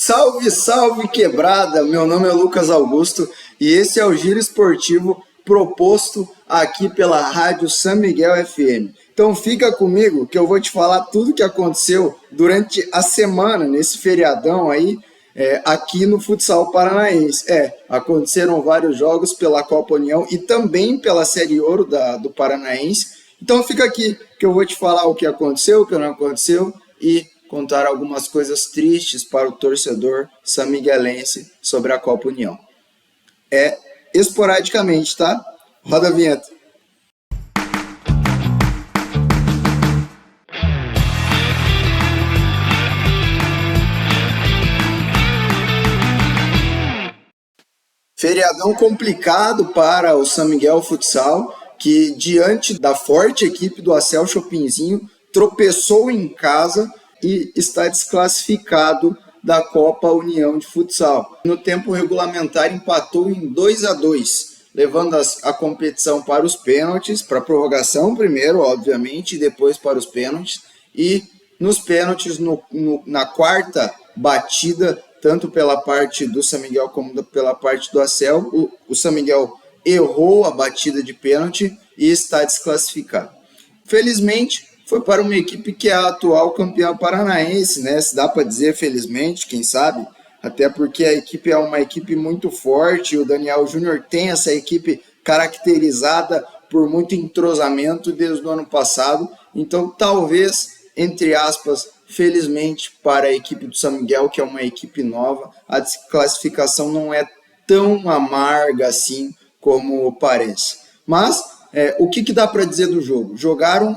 Salve, salve quebrada! Meu nome é Lucas Augusto e esse é o Giro Esportivo proposto aqui pela Rádio São Miguel FM. Então fica comigo que eu vou te falar tudo o que aconteceu durante a semana, nesse feriadão aí, aqui no futsal paranaense. Aconteceram vários jogos pela Copa União e também pela Série Ouro do Paranaense. Então fica aqui que eu vou te falar o que aconteceu, o que não aconteceu e contar algumas coisas tristes para o torcedor sanmiguelense sobre a Copa União. Esporadicamente, tá? Roda a vinheta. Feriadão complicado para o São Miguel Futsal, que diante da forte equipe do Acel Chopinzinho, tropeçou em casa e está desclassificado da Copa União de Futsal. No tempo regulamentar empatou em 2-2, levando a competição para os pênaltis, para a prorrogação primeiro, obviamente, e depois para os pênaltis. E nos pênaltis, na quarta batida, tanto pela parte do São Miguel como pela parte do Acel, o São Miguel errou a batida de pênalti e está desclassificado. Felizmente, foi para uma equipe que é a atual campeã paranaense, né? Se dá para dizer felizmente, quem sabe, até porque a equipe é uma equipe muito forte, o Daniel Júnior tem essa equipe caracterizada por muito entrosamento desde o ano passado, então talvez, entre aspas, felizmente para a equipe do São Miguel, que é uma equipe nova, a desclassificação não é tão amarga assim como parece. Mas o que dá para dizer do jogo?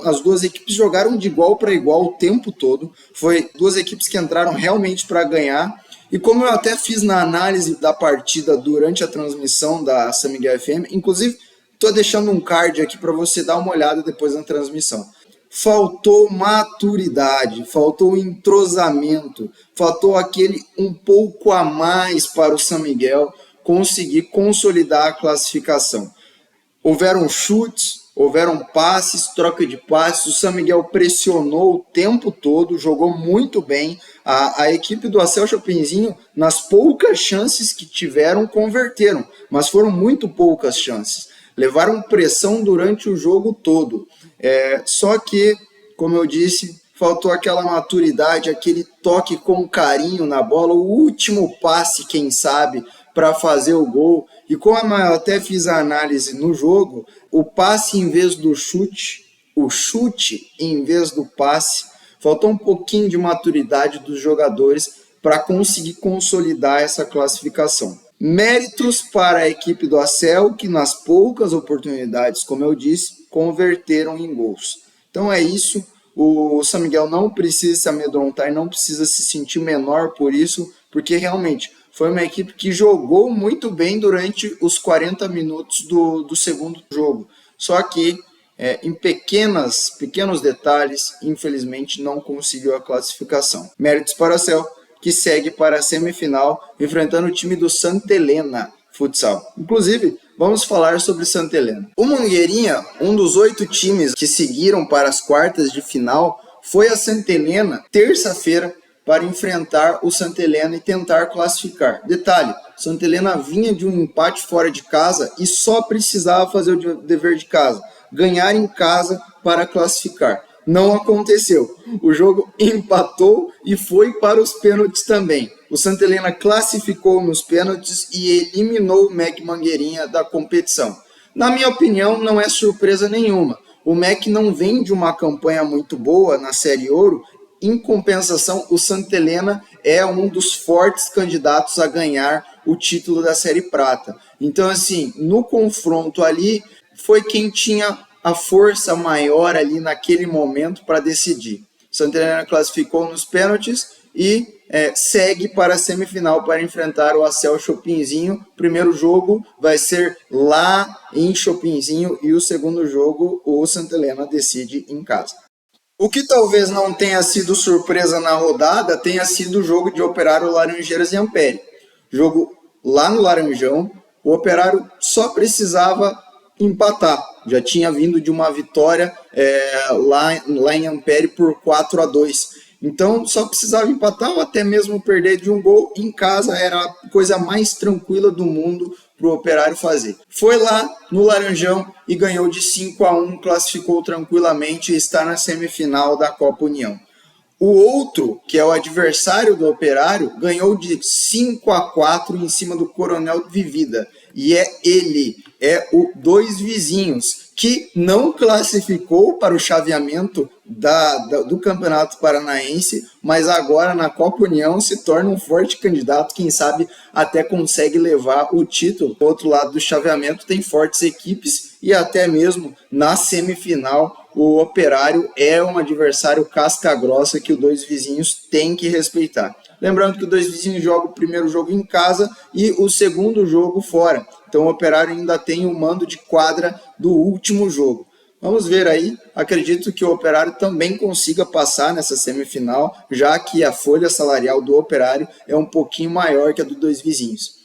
As duas equipes jogaram de igual para igual o tempo todo. Foi duas equipes que entraram realmente para ganhar. E como eu até fiz na análise da partida durante a transmissão da São Miguel FM, inclusive estou deixando um card aqui para você dar uma olhada depois na transmissão. Faltou maturidade, faltou entrosamento, faltou aquele um pouco a mais para o São Miguel conseguir consolidar a classificação. Houveram chutes, houveram passes, troca de passes, o São Miguel pressionou o tempo todo, jogou muito bem. A equipe do Acel Chopinzinho, nas poucas chances que tiveram, converteram, mas foram muito poucas chances. Levaram pressão durante o jogo todo. Só que, como eu disse, faltou aquela maturidade, aquele toque com carinho na bola, o último passe, quem sabe, para fazer o gol. E como eu até fiz a análise no jogo, o passe em vez do chute, o chute em vez do passe, faltou um pouquinho de maturidade dos jogadores para conseguir consolidar essa classificação. Méritos para a equipe do Acel, que nas poucas oportunidades, como eu disse, converteram em gols. Então é isso, o São Miguel não precisa se amedrontar e não precisa se sentir menor por isso, porque realmente foi uma equipe que jogou muito bem durante os 40 minutos do segundo jogo. Só que em pequenos detalhes, infelizmente, não conseguiu a classificação. Méritos para o Acel, que segue para a semifinal, enfrentando o time do Santa Helena Futsal. Inclusive, vamos falar sobre Santa Helena. O Mangueirinha, um dos 8 times que seguiram para as quartas de final, foi a Santa Helena terça-feira para enfrentar o Santa Helena e tentar classificar. Detalhe, Santa Helena vinha de um empate fora de casa e só precisava fazer o dever de casa, ganhar em casa para classificar. Não aconteceu. O jogo empatou e foi para os pênaltis também. O Santa Helena classificou nos pênaltis e eliminou o MEC Mangueirinha da competição. Na minha opinião, não é surpresa nenhuma. O MEC não vem de uma campanha muito boa na Série Ouro. Em compensação, o Santa Helena é um dos fortes candidatos a ganhar o título da Série Prata. Então, assim, no confronto ali, foi quem tinha a força maior ali naquele momento para decidir. O Santa Helena classificou nos pênaltis e segue para a semifinal para enfrentar o Acel Chopinzinho. O primeiro jogo vai ser lá em Chopinzinho e o segundo jogo o Santa Helena decide em casa. O que talvez não tenha sido surpresa na rodada tenha sido o jogo de Operário Laranjeiras e Ampere. Jogo lá no Laranjão, o Operário só precisava empatar. Já tinha vindo de uma vitória lá em Ampere por 4-2. Então só precisava empatar ou até mesmo perder de um gol em casa, era a coisa mais tranquila do mundo para o Operário fazer. Foi lá no Laranjão e ganhou de 5-1, classificou tranquilamente e está na semifinal da Copa União. O outro, que é o adversário do Operário, ganhou de 5-4 em cima do Coronel Vivida. E é o Dois Vizinhos, que não classificou para o chaveamento do Campeonato Paranaense, mas agora na Copa União se torna um forte candidato, quem sabe até consegue levar o título. Do outro lado do chaveamento tem fortes equipes e até mesmo na semifinal o Operário é um adversário casca-grossa que o Dois Vizinhos tem que respeitar. Lembrando que o Dois Vizinhos joga o primeiro jogo em casa e o segundo jogo fora. Então o Operário ainda tem o mando de quadra do último jogo. Vamos ver aí, acredito que o Operário também consiga passar nessa semifinal, já que a folha salarial do Operário é um pouquinho maior que a do Dois Vizinhos.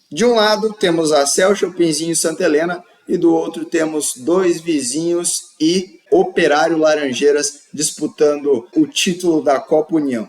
De um lado temos a Cel, Chopinzinho e Santa Helena, e do outro temos Dois Vizinhos e Operário Laranjeiras disputando o título da Copa União.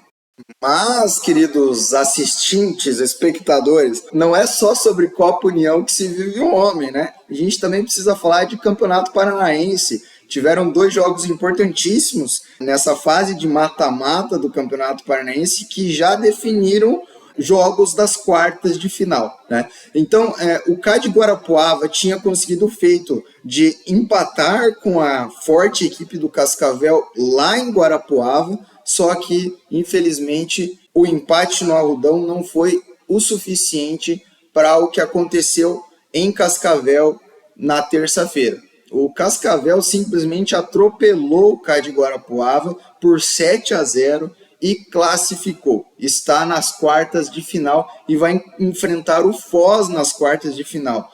Mas, queridos assistentes, espectadores, não é só sobre Copa União que se vive um homem, né? A gente também precisa falar de Campeonato Paranaense. Tiveram 2 jogos importantíssimos nessa fase de mata-mata do Campeonato Paranaense que já definiram jogos das quartas de final, né? Então, o CAD Guarapuava tinha conseguido o feito de empatar com a forte equipe do Cascavel lá em Guarapuava, só que, infelizmente, o empate no Arrudão não foi o suficiente para o que aconteceu em Cascavel na terça-feira. O Cascavel simplesmente atropelou o CAD Guarapuava por 7-0 e classificou. Está nas quartas de final e vai enfrentar o Foz nas quartas de final.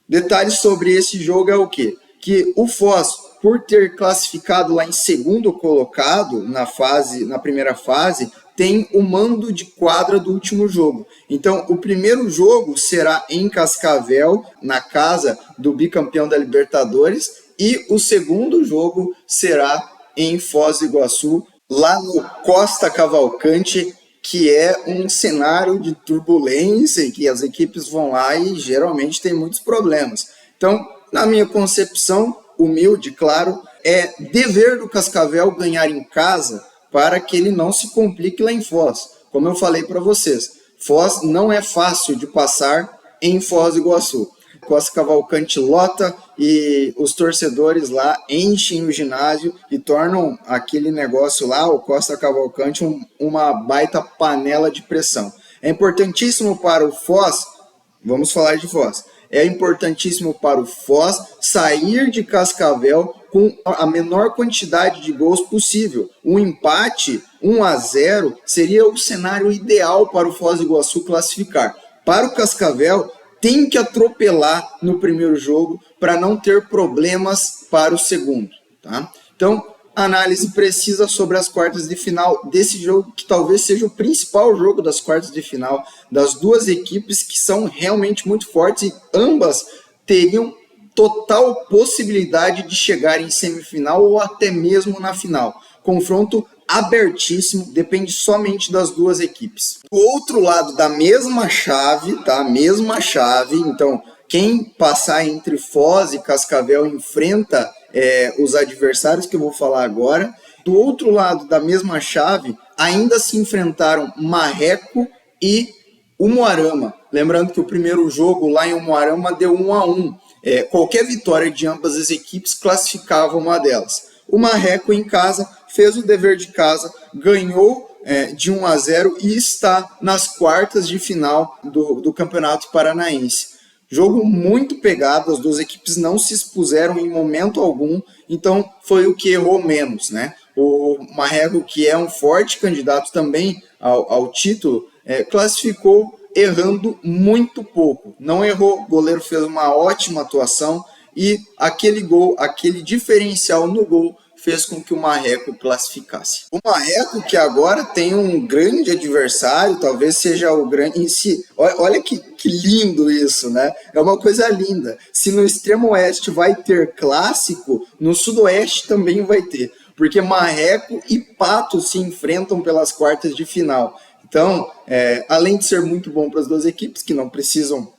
Detalhes sobre esse jogo é o quê? Que o Foz, por ter classificado lá em segundo colocado na primeira fase, tem o mando de quadra do último jogo. Então, o primeiro jogo será em Cascavel, na casa do bicampeão da Libertadores, e o segundo jogo será em Foz do Iguaçu, lá no Costa Cavalcante, que é um cenário de turbulência e que as equipes vão lá e geralmente tem muitos problemas. Então, na minha concepção, humilde, claro, é dever do Cascavel ganhar em casa para que ele não se complique lá em Foz. Como eu falei para vocês, Foz não é fácil de passar em Foz do Iguaçu. Costa Cavalcante lota e os torcedores lá enchem o ginásio e tornam aquele negócio lá, o Costa Cavalcante, uma baita panela de pressão. É importantíssimo para o Foz, vamos falar de Foz, é importantíssimo para o Foz sair de Cascavel com a menor quantidade de gols possível. Um empate 1-0 seria o cenário ideal para o Foz do Iguaçu classificar. Para o Cascavel, tem que atropelar no primeiro jogo para não ter problemas para o segundo, tá? Então, análise precisa sobre as quartas de final desse jogo, que talvez seja o principal jogo das quartas de final, das duas equipes que são realmente muito fortes e ambas teriam total possibilidade de chegar em semifinal ou até mesmo na final. Confronto abertíssimo, depende somente das duas equipes. Do outro lado da mesma chave, tá? Mesma chave, então quem passar entre Foz e Cascavel enfrenta os adversários que eu vou falar agora. Do outro lado da mesma chave, ainda se enfrentaram Marreco e Umuarama. Lembrando que o primeiro jogo lá em Umuarama deu 1-1. Qualquer vitória de ambas as equipes classificava uma delas. O Marreco em casa fez o dever de casa, ganhou de 1-0 e está nas quartas de final do Campeonato Paranaense. Jogo muito pegado, as duas equipes não se expuseram em momento algum, então foi o que errou menos, né? O Marreco, que é um forte candidato também ao título, classificou errando muito pouco. Não errou, o goleiro fez uma ótima atuação e aquele gol, aquele diferencial no gol, fez com que o Marreco classificasse. O Marreco, que agora tem um grande adversário, talvez seja o grande em si. Olha que lindo isso, né? É uma coisa linda. Se no extremo oeste vai ter clássico, no sudoeste também vai ter. porque Marreco e Pato se enfrentam pelas quartas de final. Então, além de ser muito bom para as duas equipes, que não precisam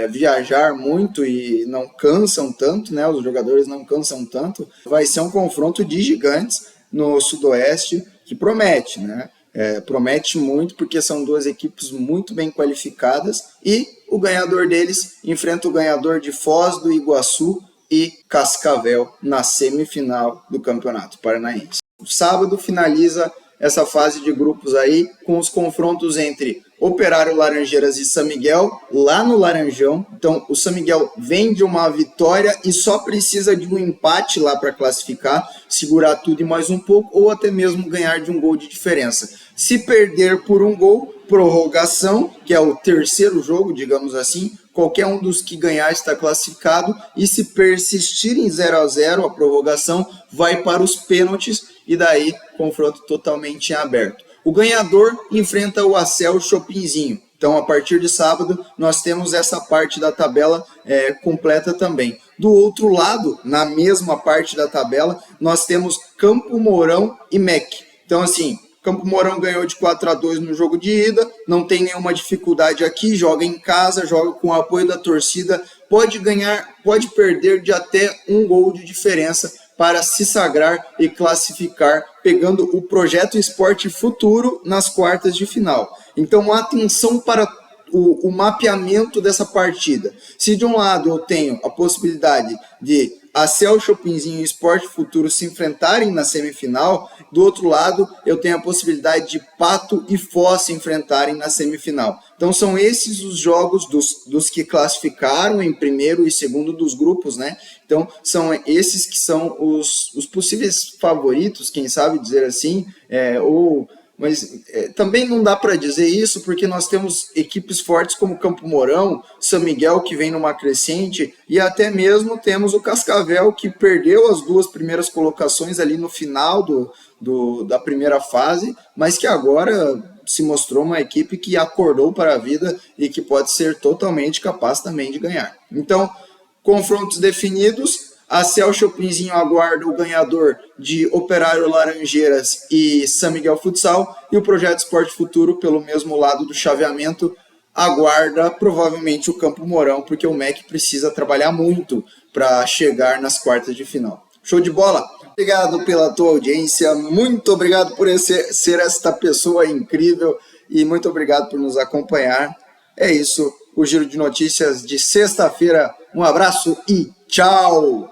viajar muito e não cansam tanto, né? Os jogadores não cansam tanto, vai ser um confronto de gigantes no Sudoeste que promete, né? Promete muito porque são duas equipes muito bem qualificadas e o ganhador deles enfrenta o ganhador de Foz do Iguaçu e Cascavel na semifinal do Campeonato Paranaense. Sábado finaliza essa fase de grupos aí com os confrontos entre Operário Laranjeiras e São Miguel lá no Laranjão. Então o São Miguel vem de uma vitória e só precisa de um empate lá para classificar, segurar tudo e mais um pouco, ou até mesmo ganhar de um gol de diferença. Se perder por um gol, prorrogação, que é o terceiro jogo, digamos assim, qualquer um dos que ganhar está classificado, e se persistir em 0-0 a prorrogação, vai para os pênaltis e daí confronto totalmente em aberto. O ganhador enfrenta o Acel Chopinzinho. Então, a partir de sábado, nós temos essa parte da tabela completa também. Do outro lado, na mesma parte da tabela, nós temos Campo Mourão e MEC. Então, assim, Campo Mourão ganhou de 4-2 no jogo de ida, não tem nenhuma dificuldade aqui, joga em casa, joga com o apoio da torcida, pode ganhar, pode perder de até um gol de diferença para se sagrar e classificar, pegando o Projeto Esporte Futuro nas quartas de final. Então, atenção para o mapeamento dessa partida. Se de um lado eu tenho a possibilidade de Acel Chopinzinho e Esporte Futuro se enfrentarem na semifinal, do outro lado eu tenho a possibilidade de Pato e Foz se enfrentarem na semifinal. Então são esses os jogos dos que classificaram em primeiro e segundo dos grupos, né? Então são esses que são os possíveis favoritos, quem sabe dizer assim, mas também não dá para dizer isso porque nós temos equipes fortes como Campo Mourão, São Miguel que vem numa crescente e até mesmo temos o Cascavel que perdeu as duas primeiras colocações ali no final da primeira fase, mas que agora se mostrou uma equipe que acordou para a vida e que pode ser totalmente capaz também de ganhar. Então, confrontos definidos. Acel Chopinzinho aguarda o ganhador de Operário Laranjeiras e São Miguel Futsal, e o Projeto Esporte Futuro, pelo mesmo lado do chaveamento, aguarda provavelmente o Campo Mourão, porque o MEC precisa trabalhar muito para chegar nas quartas de final. Show de bola? Obrigado pela tua audiência, muito obrigado por ser esta pessoa incrível e muito obrigado por nos acompanhar. É isso, o Giro de Notícias de sexta-feira. Um abraço e tchau!